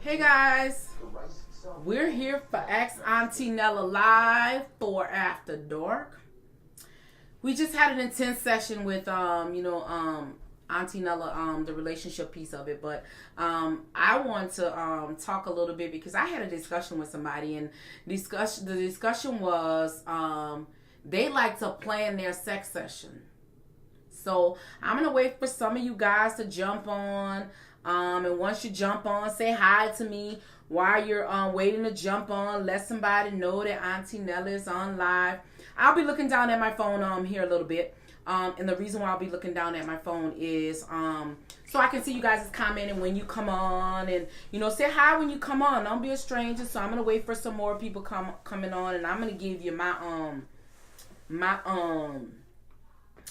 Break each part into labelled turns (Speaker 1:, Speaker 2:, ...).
Speaker 1: Hey guys, we're here for Ask Auntie Nella Live for After Dark. We just had an intense session with Auntie Nella, the relationship piece of it, but I want to talk a little bit because I had a discussion with somebody, and the discussion was they like to plan their sex session. So I'm gonna wait for some of you guys to jump on. And once you jump on, say hi to me while you're waiting to jump on. Let somebody know that Auntie Nella is on live. I'll be looking down at my phone here a little bit. And the reason why I'll be looking down at my phone is so I can see you guys is commenting when you come on, and say hi when you come on. Don't be a stranger. So I'm gonna wait for some more people coming on, and I'm gonna give you my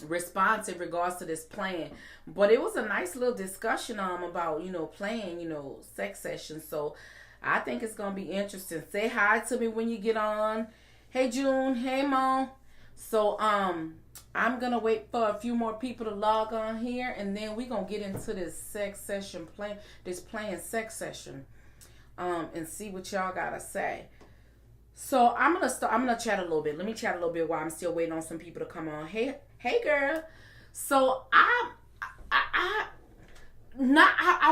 Speaker 1: response in regards to this plan. But it was a nice little discussion about playing sex sessions. So I think it's gonna be interesting. Say hi to me when you get on. Hey June, hey Mo. So I'm gonna wait for a few more people to log on here, and then we're gonna get into this sex session playing sex session and see what y'all gotta say. So I'm gonna chat a little bit. Let me chat a little bit while I'm still waiting on some people to come on. Hey girl. So I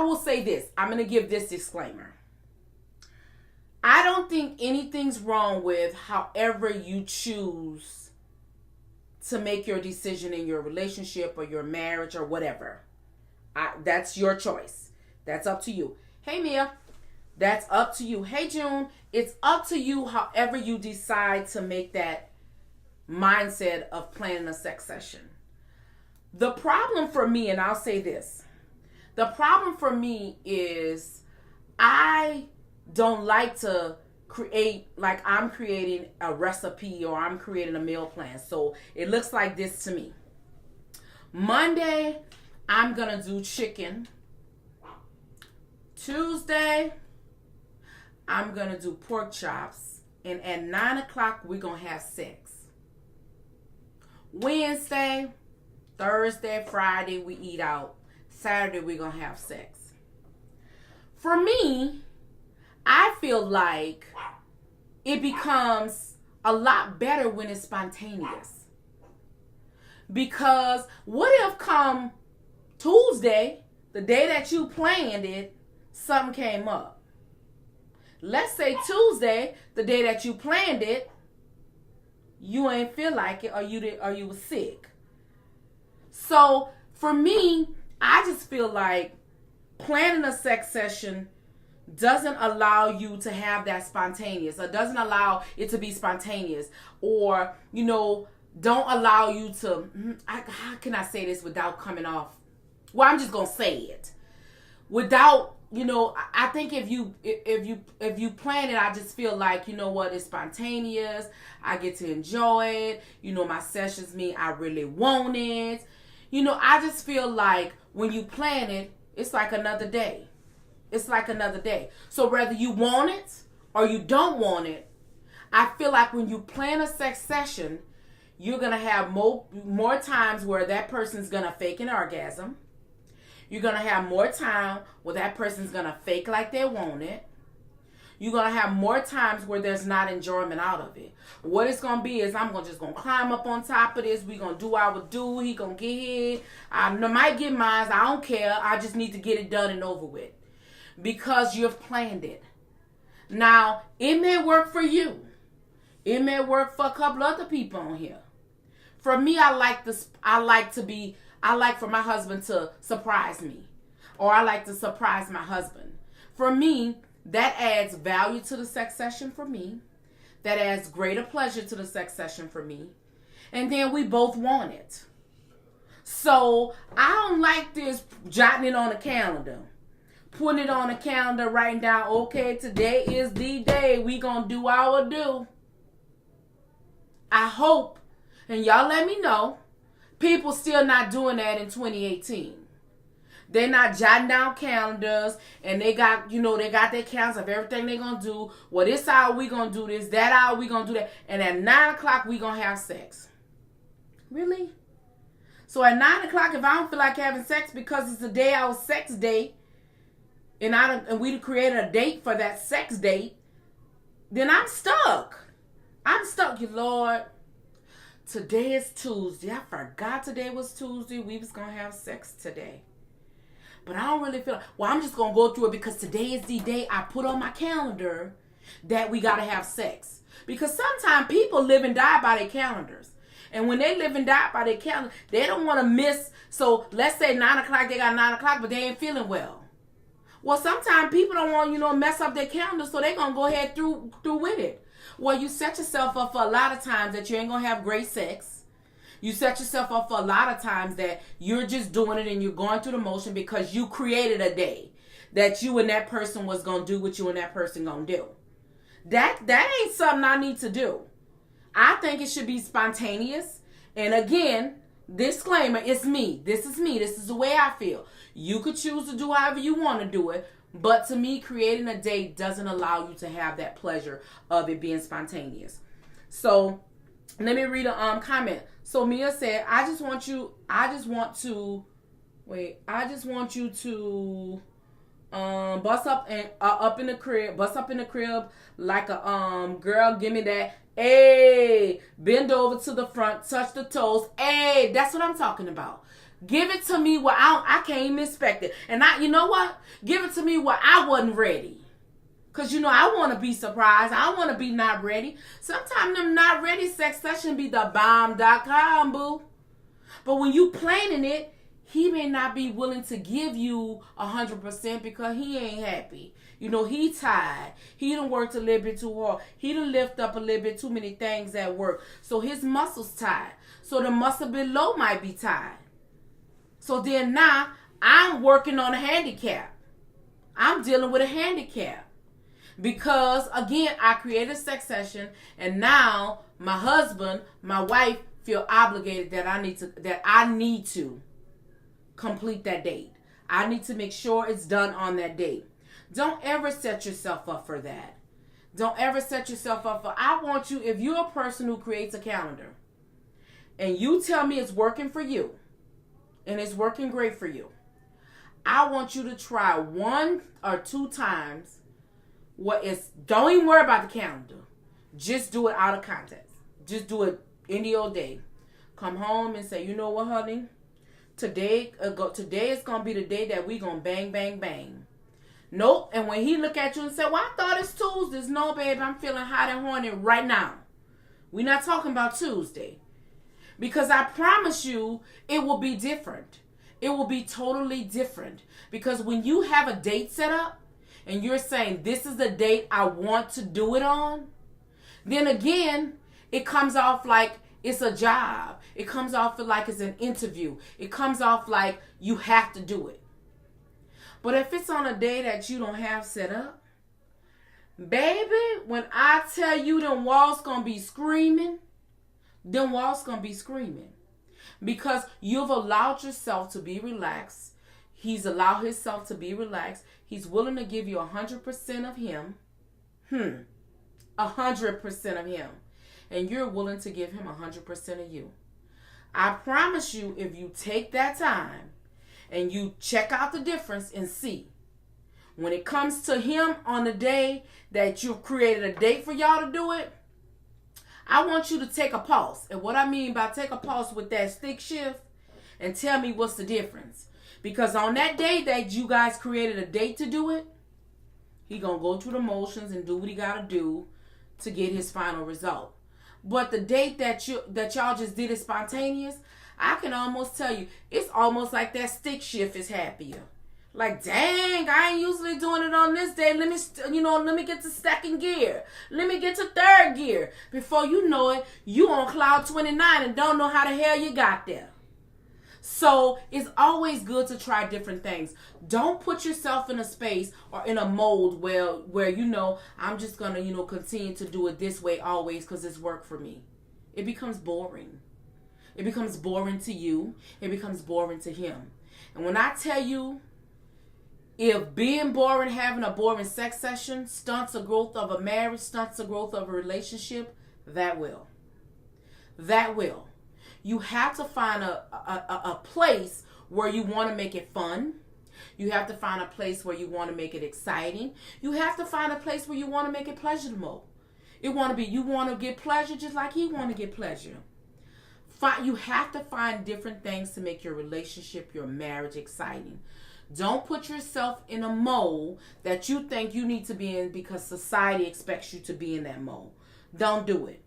Speaker 1: will say this. I'm gonna give this disclaimer. I don't think anything's wrong with however you choose to make your decision in your relationship or your marriage or whatever. That's your choice. That's up to you. Hey Mia. That's up to you. Hey June. It's up to you however you decide to make that mindset of planning a sex session. The problem for me, and I'll say this, the problem for me is I don't like to create like I'm creating a recipe or I'm creating a meal plan. So it looks like this to me. Monday, I'm gonna do chicken. Tuesday, I'm gonna do pork chops. And at 9 o'clock, we're gonna have sex. Wednesday, Thursday, Friday, we eat out. Saturday, we're going to have sex. For me, I feel like it becomes a lot better when it's spontaneous. Because what if come Tuesday, the day that you planned it, something came up? Let's say Tuesday, the day that you planned it, you ain't feel like it, or you was sick. So for me, I just feel like planning a sex session doesn't allow you to have that spontaneous, or doesn't allow it to be spontaneous, or don't allow you to. How can I say this without coming off? Well, I'm just gonna say it without. I think if you plan it, I just feel like, it's spontaneous. I get to enjoy it. My sessions mean I really want it. I just feel like when you plan it, it's like another day. It's like another day. So whether you want it or you don't want it, I feel like when you plan a sex session, you're going to have more times where that person's going to fake an orgasm. You're going to have more time where that person's going to fake like they want it. You're going to have more times where there's not enjoyment out of it. What it's going to be is I'm just going to climb up on top of this. We're going to do our do. He going to get hit. I might get mine. I don't care. I just need to get it done and over with. Because you've planned it. Now, it may work for you. It may work for a couple other people on here. For me, I like for my husband to surprise me. Or I like to surprise my husband. For me, that adds value to the sex session for me. That adds greater pleasure to the sex session for me. And then we both want it. So I don't like this jotting it on a calendar. Putting it on a calendar, writing down, okay, today is the day we gonna do our do. I hope, and y'all let me know, people still not doing that in 2018. They're not jotting down calendars, and they got their calendars of everything they're going to do. Well, this hour we going to do this, that hour we going to do that, and at 9 o'clock we going to have sex. Really? So at 9 o'clock, if I don't feel like having sex because it's a day our sex day, and we created a date for that sex date, then I'm stuck. I'm stuck, you Lord. Today is Tuesday. I forgot today was Tuesday. We was going to have sex today. But I don't really feel like, well, I'm just going to go through it because today is the day I put on my calendar that we got to have sex. Because sometimes people live and die by their calendars. And when they live and die by their calendar, they don't want to miss. So let's say 9 o'clock, they got 9 o'clock, but they ain't feeling well. Well, sometimes people don't want, mess up their calendar, so they're going to go ahead through with it. Well, you set yourself up for a lot of times that you ain't going to have great sex. You set yourself up for a lot of times that you're just doing it and you're going through the motion because you created a day that you and that person was going to do what you and that person going to do. That ain't something I need to do. I think it should be spontaneous. And again, disclaimer, it's me. This is me. This is the way I feel. You could choose to do however you want to do it. But to me, creating a date doesn't allow you to have that pleasure of it being spontaneous. So let me read a comment. So Mia said, I just want you to bust up in the crib like a girl, give me that. Hey, bend over to the front, touch the toes. Hey, that's what I'm talking about. Give it to me where I can't even expect it. And you know what? Give it to me where I wasn't ready. Because, I want to be surprised. I want to be not ready. Sometimes them not ready sex session be the bomb.com, boo. But when you planning it, he may not be willing to give you 100% because he ain't happy. He tired. He done worked a little bit too hard. He done lift up a little bit too many things at work. So his muscles tired. So the muscle below might be tired. So then now I'm working on a handicap. I'm dealing with a handicap. Because again, I created a sex session and now my husband, my wife feel obligated that I need to complete that date. I need to make sure it's done on that date. Don't ever set yourself up for that. Don't ever set yourself up for, I want you, if you're a person who creates a calendar and you tell me it's working for you and it's working great for you, I want you to try 1 or 2 times don't even worry about the calendar. Just do it out of context. Just do it any old day. Come home and say, you know what, honey? Today is going to be the day that we going to bang, bang, bang. Nope. And when he look at you and say, well, I thought it's Tuesdays. No, babe, I'm feeling hot and horny right now. We're not talking about Tuesday. Because I promise you, it will be different. It will be totally different. Because when you have a date set up, and you're saying, this is the date I want to do it on, then again, it comes off like it's a job. It comes off like it's an interview. It comes off like you have to do it. But if it's on a day that you don't have set up, baby, when I tell you them walls gonna be screaming, because you've allowed yourself to be relaxed. He's allowed himself to be relaxed. He's willing to give you 100% of him. 100% of him. And you're willing to give him 100% of you. I promise you, if you take that time and you check out the difference and see, when it comes to him on the day that you've created a date for y'all to do it, I want you to take a pulse. And what I mean by take a pulse with that stick shift, and tell me what's the difference. Because on that day that you guys created a date to do it, he gonna go through the motions and do what he gotta do to get his final result. But the date that y'all just did is spontaneous, I can almost tell you, it's almost like that stick shift is happier. Like, dang, I ain't usually doing it on this day. Let me get to second gear. Let me get to third gear. Before you know it, you on cloud 29 and don't know how the hell you got there. So it's always good to try different things. Don't put yourself in a space or in a mold where I'm just going to, continue to do it this way always because it's worked for me. It becomes boring. It becomes boring to you. It becomes boring to him. And when I tell you, if being boring, having a boring sex session stunts the growth of a marriage, stunts the growth of a relationship, that will. That will. You have to find a place where you want to make it fun. You have to find a place where you want to make it exciting. You have to find a place where you want to make it pleasurable. You want to get pleasure just like he want to get pleasure. You have to find different things to make your relationship, your marriage exciting. Don't put yourself in a mold that you think you need to be in because society expects you to be in that mold. Don't do it.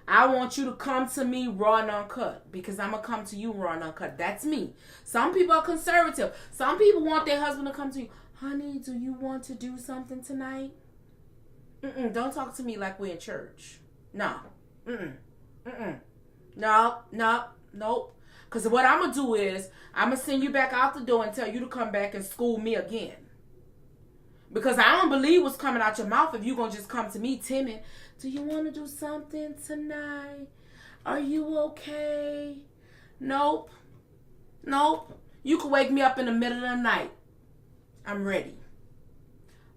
Speaker 1: I want you to come to me raw and uncut because I'm going to come to you raw and uncut. That's me. Some people are conservative. Some people want their husband to come to you. Honey, do you want to do something tonight? Don't talk to me like we're in church. No. Nope. Because what I'm going to do is I'm going to send you back out the door and tell you to come back and school me again. Because I don't believe what's coming out your mouth if you're going to just come to me timid. Do you want to do something tonight? Are you okay? Nope. You can wake me up in the middle of the night. I'm ready.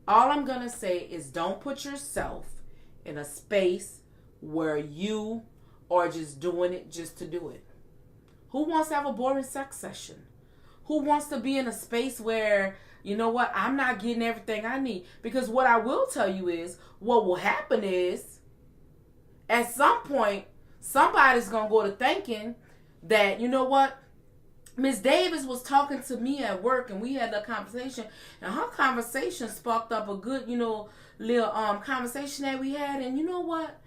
Speaker 1: All I'm going to say is don't put yourself in a space where you are just doing it just to do it. Who wants to have a boring sex session? Who wants to be in a space where, you know what, I'm not getting everything I need? Because what I will tell you is, what will happen is, at some point, somebody's going to go to thinking that, you know what, Miss Davis was talking to me at work and we had a conversation, and her conversation sparked up a good, little conversation that we had, and you know what?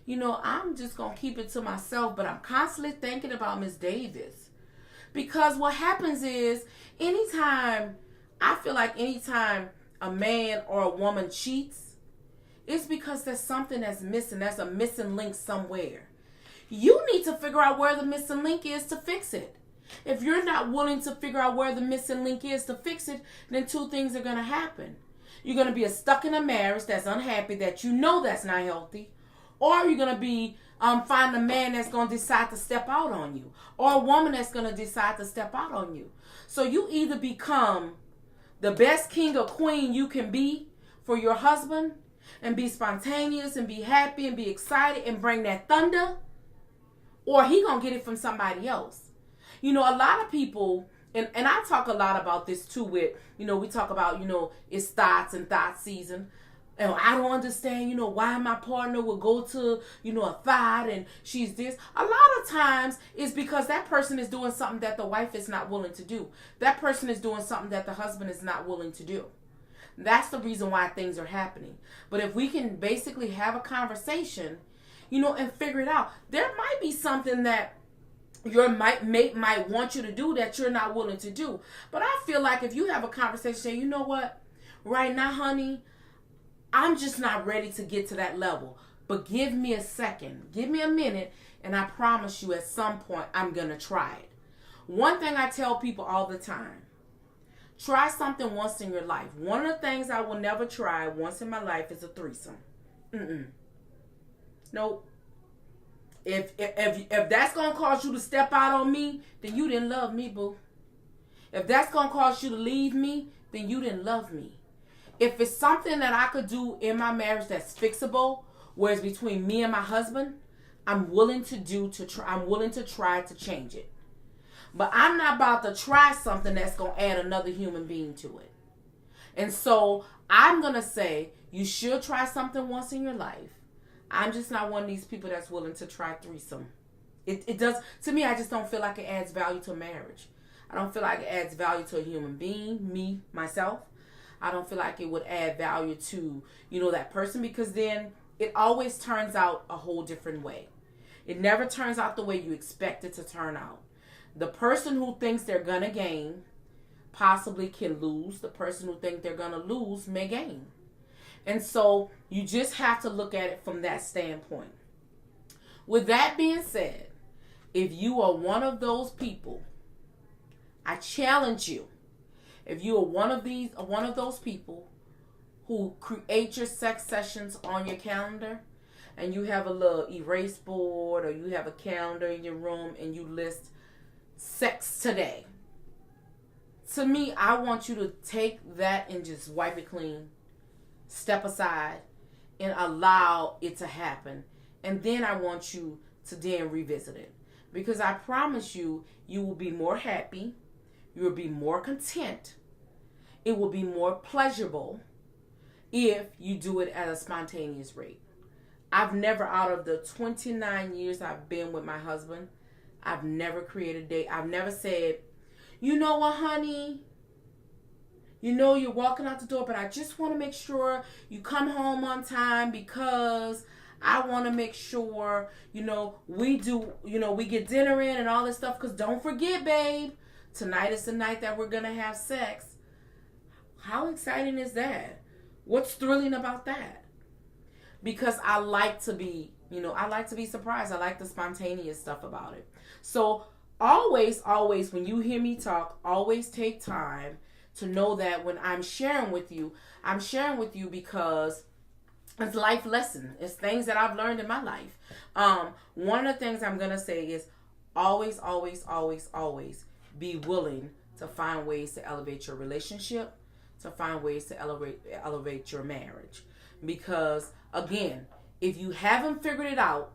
Speaker 1: I'm just going to keep it to myself, but I'm constantly thinking about Miss Davis. Because what happens is, anytime a man or a woman cheats, it's because there's something that's missing. There's a missing link somewhere. You need to figure out where the missing link is to fix it. If you're not willing to figure out where the missing link is to fix it, then two things are going to happen. You're going to be stuck in a marriage that's unhappy, that you know that's not healthy. Or you're going to be find a man that's going to decide to step out on you. Or a woman that's going to decide to step out on you. So you either become the best king or queen you can be for your husband and be spontaneous and be happy and be excited and bring that thunder, or he going to get it from somebody else. A lot of people, and I talk a lot about this too with, we talk about, it's thoughts and thought season. And I don't understand, why my partner would go to, a thought and she's this. A lot of times it's because that person is doing something that the wife is not willing to do. That person is doing something that the husband is not willing to do. That's the reason why things are happening. But if we can basically have a conversation, and figure it out, there might be something that your mate might want you to do that you're not willing to do. But I feel like if you have a conversation, say, you know what, right now, honey, I'm just not ready to get to that level. But give me a second. Give me a minute. And I promise you at some point I'm going to try it. One thing I tell people all the time. Try something once in your life. One of the things I will never try once in my life is a threesome. Nope. If that's going to cause you to step out on me, then you didn't love me, boo. If that's going to cause you to leave me, then you didn't love me. If it's something that I could do in my marriage that's fixable, where it's between me and my husband, I'm willing to try to change it. But I'm not about to try something that's going to add another human being to it. And so I'm going to say you should try something once in your life. I'm just not one of these people that's willing to try threesome. It does, to me, I just don't feel like it adds value to marriage. I don't feel like it adds value to a human being, me, myself. I don't feel like it would add value to, that person, because then it always turns out a whole different way. It never turns out the way you expect it to turn out. The person who thinks they're going to gain possibly can lose. The person who thinks they're going to lose may gain. And so you just have to look at it from that standpoint. With that being said, if you are one of those people, I challenge you. If you are one of those people who create your sex sessions on your calendar, and you have a little erase board or you have a calendar in your room and you list sex today. To me, I want you to take that and just wipe it clean, step aside, and allow it to happen. And then I want you to then revisit it. Because I promise you, you will be more happy. You will be more content. it will be more pleasurable if you do it at a spontaneous rate. I've never, out of the 29 years I've been with my husband, I've never created a date. I've never said, you know what, honey? You know you're walking out the door, but I just want to make sure you come home on time because I want to make sure, we get dinner in and all this stuff. Because don't forget, babe, tonight is the night that we're going to have sex. How exciting is that? What's thrilling about that? Because I like to be surprised. I like the spontaneous stuff about it. So always, when you hear me talk, always take time to know that when I'm sharing with you because it's life lesson. It's things that I've learned in my life. One of the things I'm going to say is always be willing to find ways to elevate your relationship, to find ways to elevate your marriage. Because, again, if you haven't figured it out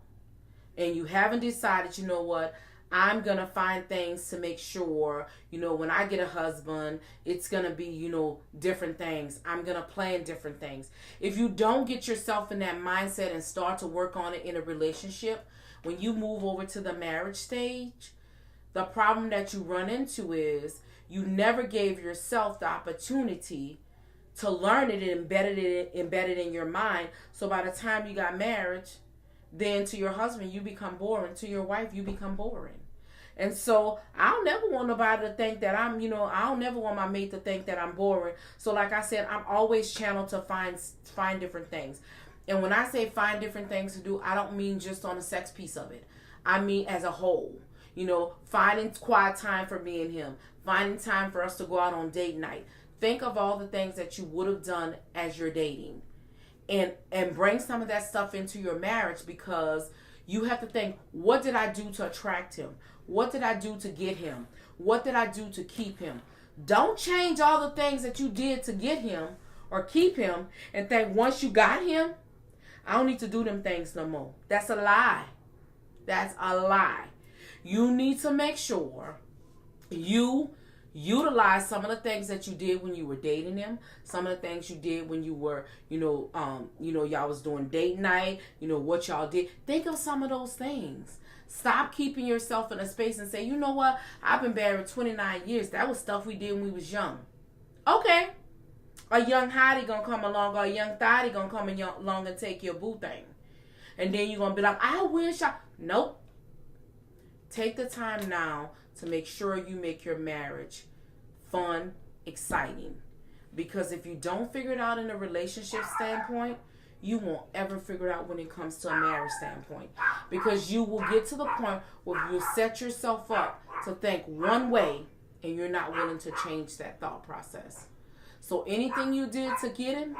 Speaker 1: and you haven't decided, you know what, I'm going to find things to make sure, when I get a husband, it's going to be, different things. I'm going to plan different things. If you don't get yourself in that mindset and start to work on it in a relationship, when you move over to the marriage stage, the problem that you run into is you never gave yourself the opportunity to learn it and embedded in your mind. So by the time you got married, then to your husband, you become boring. To your wife, you become boring. And so I don't never want nobody to think that I don't never want my mate to think that I'm boring. So like I said, I'm always channeled to find different things. And when I say find different things to do, I don't mean just on the sex piece of it. I mean as a whole. Finding quiet time for me and him. Finding time for us to go out on date night. Think of all the things that you would have done as you're dating. And bring some of that stuff into your marriage, because you have to think, what did I do to attract him? What did I do to get him? What did I do to keep him? Don't change all the things that you did to get him or keep him and think once you got him, I don't need to do them things no more. That's a lie. That's a lie. You need to make sure you utilize some of the things that you did when you were dating him, some of the things you did when you were, y'all was doing date night, what y'all did. Think of some of those things. Stop keeping yourself in a space and say, you know what, I've been married 29 years. That was stuff we did when we was young. Okay. A young hottie gonna come along, or a young thottie gonna come along and take your boo thing. And then you're gonna be like, I wish I... Nope. Take the time now to make sure you make your marriage fun, exciting. Because if you don't figure it out in a relationship standpoint, you won't ever figure it out when it comes to a marriage standpoint. Because you will get to the point where you'll set yourself up to think one way and you're not willing to change that thought process. So anything you did to get him,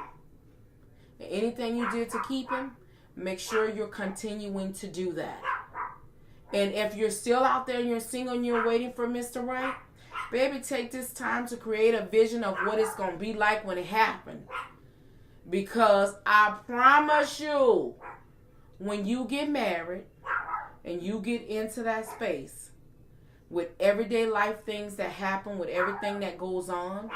Speaker 1: anything you did to keep him, make sure you're continuing to do that. And if you're still out there and you're single and you're waiting for Mr. Right, baby, take this time to create a vision of what it's going to be like when it happens. Because I promise you, when you get married and you get into that space with everyday life things that happen, with everything that goes on,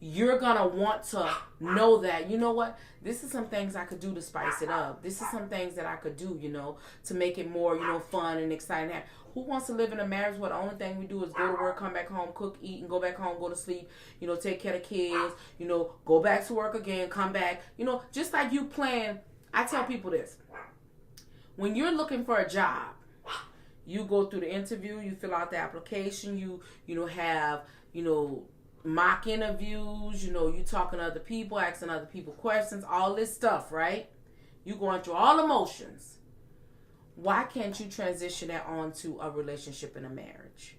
Speaker 1: you're going to want to know that, you know what, this is some things I could do to spice it up. This is some things that I could do, to make it more, fun and exciting. Who wants to live in a marriage where the only thing we do is go to work, come back home, cook, eat, and go back home, go to sleep, take care of kids, go back to work again, come back, just like you plan. I tell people this. When you're looking for a job, you go through the interview, you fill out the application, you have, mock interviews, you talking to other people, asking other people questions, all this stuff, right? You going through all emotions. Why can't you transition that onto a relationship and a marriage?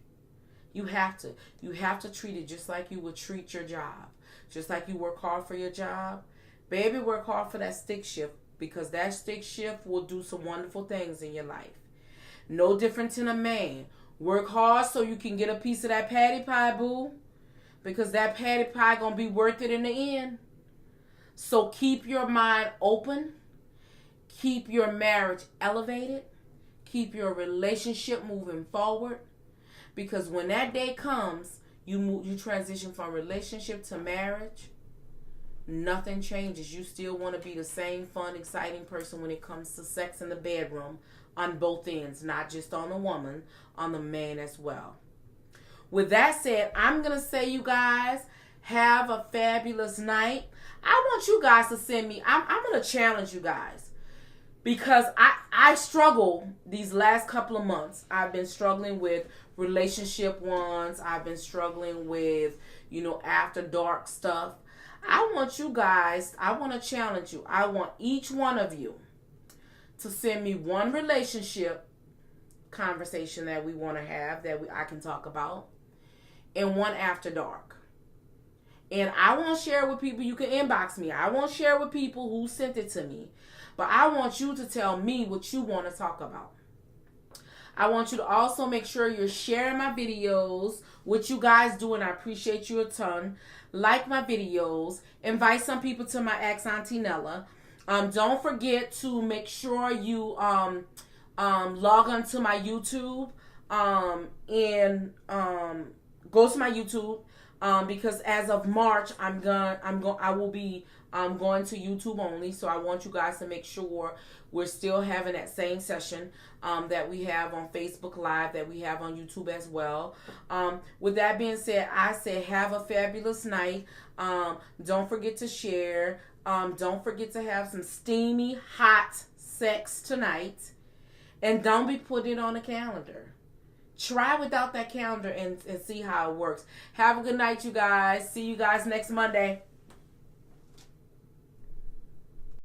Speaker 1: You have to. You have to treat it just like you would treat your job. Just like you work hard for your job. Baby, work hard for that stick shift, because that stick shift will do some wonderful things in your life. No different than a man. Work hard so you can get a piece of that patty pie, boo. Because that patty pie gonna be worth it in the end. So keep your mind open. Keep your marriage elevated. Keep your relationship moving forward. Because when that day comes, you transition from relationship to marriage, nothing changes. You still want to be the same fun, exciting person when it comes to sex in the bedroom on both ends, not just on the woman, on the man as well. With that said, I'm going to say, you guys, have a fabulous night. I want you guys to send me, I'm going to challenge you guys, because I struggle these last couple of months. I've been struggling with relationship ones. I've been struggling with, after dark stuff. I want you guys, I want to challenge you. I want each one of you to send me one relationship conversation that we want to have, that I can talk about, and one after dark. And I won't share with people. You can inbox me. I won't share with people who sent it to me. But I want you to tell me what you want to talk about. I want you to also make sure you're sharing my videos, which you guys do, and I appreciate you a ton. Like my videos. Invite some people to my Ask Auntie Nella. Don't forget to make sure you log on to my YouTube and go to my YouTube. Because as of March, I will be going to YouTube only. So I want you guys to make sure we're still having that same session that we have on Facebook Live, that we have on YouTube as well. With that being said, I say have a fabulous night. Don't forget to share. Don't forget to have some steamy, hot sex tonight. And don't be putting it on the calendar. Try without that calendar and see how it works. Have a good night, you guys. See you guys next Monday.